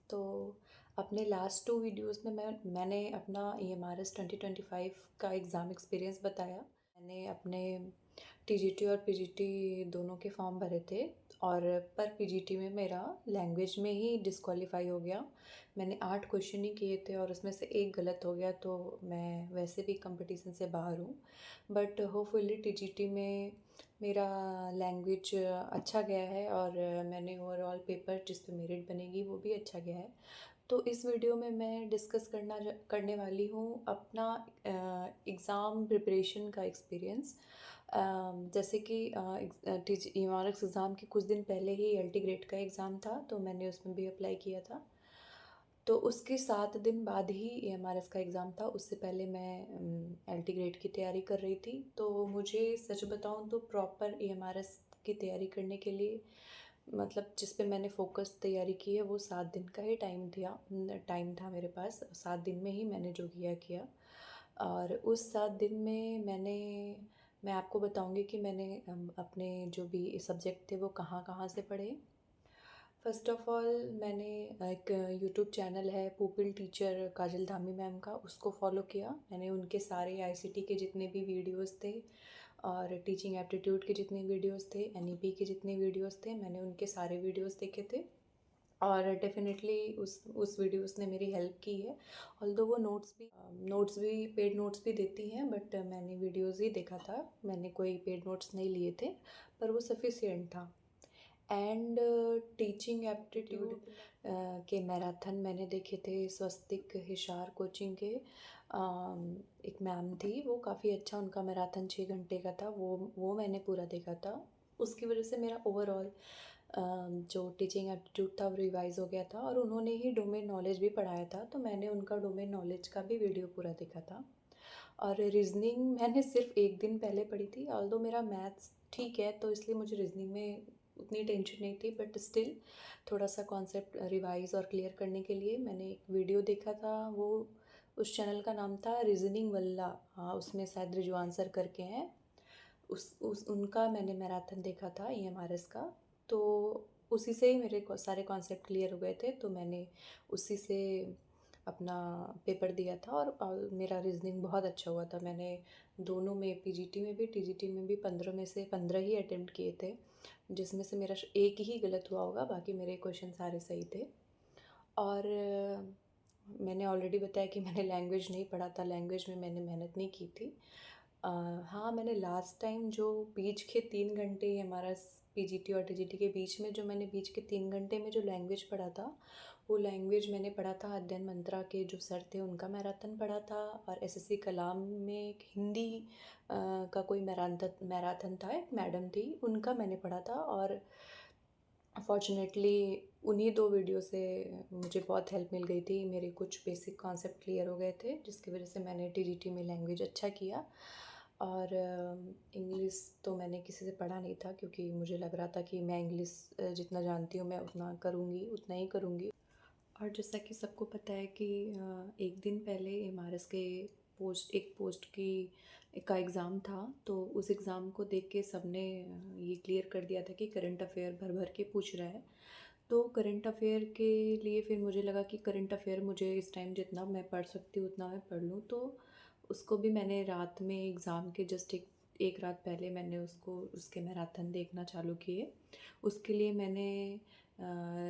तो अपने last 2 videos में मैंने अपना EMRS 2025 का एग्ज़ाम एक्सपीरियंस बताया। मैंने अपने TGT और PGT दोनों के फॉर्म भरे थे और पर PGT में मेरा लैंग्वेज में ही डिस्क्वालीफाई हो गया। मैंने 8 क्वेश्चन ही किए थे और उसमें से एक गलत हो गया, तो मैं वैसे भी कंपटीशन से बाहर हूँ। बट होपफुली TGT में मेरा लैंग्वेज अच्छा गया है और मैंने ओवरऑल पेपर जिस पे मेरिट बनेगी वो भी अच्छा गया है। तो इस वीडियो में मैं डिस्कस करने वाली हूँ अपना एग्ज़ाम प्रिपरेशन का एक्सपीरियंस। जैसे कि EMRS एग्ज़ाम के कुछ दिन पहले ही LT ग्रेड का एग्ज़ाम था, तो मैंने उसमें भी अप्लाई किया था। तो उसके 7 दिन बाद ही EMRS का एग्ज़ाम था। उससे पहले मैं LT ग्रेड की तैयारी कर रही थी। तो मुझे सच बताऊँ तो प्रॉपर EMRS की तैयारी करने के लिए, मतलब जिस पे मैंने फ़ोकस तैयारी की है, वो 7 दिन का ही टाइम था मेरे पास। 7 दिन में ही मैंने जो किया किया। और उस 7 दिन में मैं आपको बताऊँगी कि मैंने अपने जो भी सब्जेक्ट थे वो कहाँ-कहाँ से पढ़े। फ़र्स्ट ऑफ़ ऑल मैंने एक यूट्यूब चैनल है पुपिल टीचर काजल धामी मैम का, उसको फ़ॉलो किया। मैंने उनके सारे ICT के जितने भी वीडियोस थे और टीचिंग एप्टीट्यूड के जितने वीडियोस थे, NEP के जितने वीडियोस थे, मैंने उनके सारे वीडियोस देखे थे। और डेफ़िनेटली उस वीडियोस ने मेरी हेल्प की है। ऑल्दो वो नोट्स भी पेड नोट्स भी देती हैं, बट मैंने वीडियोस ही देखा था। मैंने कोई पेड नोट्स नहीं लिए थे, पर वो सफिशिएंट था। एंड टीचिंग एप्टीट्यूड के मैराथन मैंने देखे थे स्वस्तिक हिसार कोचिंग के। एक मैम थी, वो काफ़ी अच्छा उनका मैराथन 6 घंटे का था, वो मैंने पूरा देखा था। उसकी वजह से मेरा ओवरऑल जो टीचिंग एप्टीट्यूड था वो रिवाइज़ हो गया था और उन्होंने ही डोमेन नॉलेज भी पढ़ाया था, तो मैंने उनका डोमेन नॉलेज का भी वीडियो पूरा देखा था। और रीज़निंग मैंने सिर्फ एक दिन पहले पढ़ी थी। ऑल्दो मेरा मैथ्स ठीक है, तो इसलिए मुझे रीज़निंग में उतनी टेंशन नहीं थी, बट स्टिल थोड़ा सा कॉन्सेप्ट रिवाइज़ और क्लियर करने के लिए मैंने एक वीडियो देखा था। वो उस चैनल का नाम था रीज़निंग वल्ला। हाँ, उसमें शायद रिजवान सर करके हैं। उस उनका मैंने मैराथन देखा था EMRS का। तो उसी से ही मेरे सारे कॉन्सेप्ट क्लियर हो गए थे, तो मैंने उसी से अपना पेपर दिया था और मेरा रीजनिंग बहुत अच्छा हुआ था। मैंने दोनों में, PGT में भी TGT में भी 15 में से 15 ही अटेम्प्ट किए थे, जिसमें से मेरा एक ही गलत हुआ होगा, बाकी मेरे क्वेश्चन सारे सही थे। और मैंने ऑलरेडी बताया कि मैंने लैंग्वेज नहीं पढ़ा था, लैंग्वेज में मैंने मेहनत नहीं की थी। हाँ, मैंने लास्ट टाइम जो बीच के 3 घंटे हमारा PGT और TGT के बीच में, जो मैंने बीच के 3 घंटे में जो लैंग्वेज पढ़ा था, वो लैंग्वेज मैंने पढ़ा था अध्ययन मंत्रा के जो सर थे उनका मैराथन पढ़ा था। और SSC कलाम में एक हिंदी का कोई मैराथन था, एक मैडम थी, उनका मैंने पढ़ा था। और फॉर्चुनेटली उन्हीं 2 वीडियो से मुझे बहुत हेल्प मिल गई थी। मेरे कुछ बेसिक कॉन्सेप्ट क्लियर हो गए थे, जिसकी वजह से मैंने TGT में लैंग्वेज अच्छा किया। और इंग्लिश तो मैंने किसी से पढ़ा नहीं था, क्योंकि मुझे लग रहा था कि मैं इंग्लिश जितना जानती हूँ मैं उतना करूँगी, उतना ही करूँगी। और जैसा कि सबको पता है कि एक दिन पहले EMRS के एक पोस्ट की का एग्ज़ाम था, तो उस एग्ज़ाम को देख के सबने ये क्लियर कर दिया था कि करंट अफेयर भर भर के पूछ रहा है। तो करंट अफेयर के लिए फिर मुझे लगा कि करंट अफेयर मुझे इस टाइम जितना मैं पढ़ सकती हूँ उतना मैं पढ़ लूँ। तो उसको भी मैंने रात में एग्ज़ाम के जस्ट एक रात पहले मैंने उसके मैराथन देखना चालू किए। उसके लिए मैंने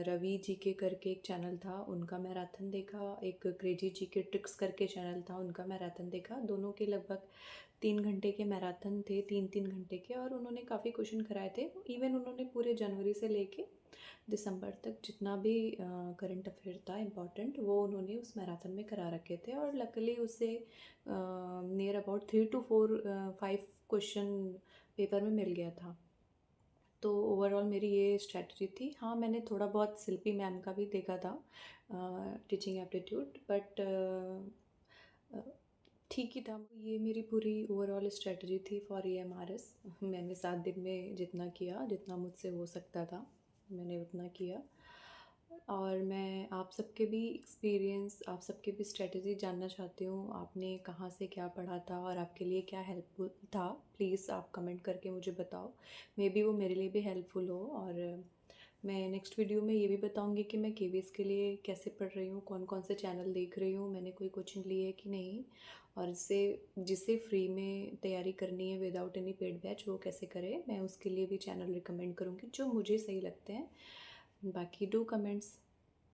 रवि जी के करके एक चैनल था, उनका मैराथन देखा। एक क्रेजी जी के ट्रिक्स करके चैनल था, उनका मैराथन देखा। दोनों के लगभग 3 घंटे के मैराथन थे, 3-3 घंटे के, और उन्होंने काफ़ी क्वेश्चन कराए थे। इवन उन्होंने पूरे जनवरी से लेके दिसंबर तक जितना भी करंट अफेयर था इम्पॉर्टेंट, वो उन्होंने उस मैराथन में करा रखे थे। और लकीली उससे near about 3 to 4 5 question paper में मिल गया था। तो ओवरऑल मेरी ये स्ट्रैटेजी थी। हाँ, मैंने थोड़ा बहुत शिल्पी मैम का भी देखा था टीचिंग एप्टीट्यूड, बट ठीक ही था। ये मेरी पूरी ओवरऑल स्ट्रैटेजी थी फॉर EMRS। मैंने 7 दिन में जितना किया, जितना मुझसे हो सकता था, मैंने उतना किया। और मैं आप सबके भी एक्सपीरियंस, आप सबके भी स्ट्रैटेजी जानना चाहती हूँ। आपने कहाँ से क्या पढ़ा था और आपके लिए क्या हेल्पफुल था? प्लीज़ आप कमेंट करके मुझे बताओ। मे बी वो मेरे लिए भी हेल्पफुल हो। और मैं नेक्स्ट वीडियो में ये भी बताऊंगी कि मैं केवीएस के लिए कैसे पढ़ रही हूँ, कौन कौन से चैनल देख रही हूँ, मैंने कोई कोचिंग ली है कि नहीं, और इससे जिसे फ्री में तैयारी करनी है विदाउट एनी पेड बैच वो कैसे करे। मैं उसके लिए भी चैनल रिकमेंड करूँगी जो मुझे सही लगते हैं। बाकी डू कमेंट्स।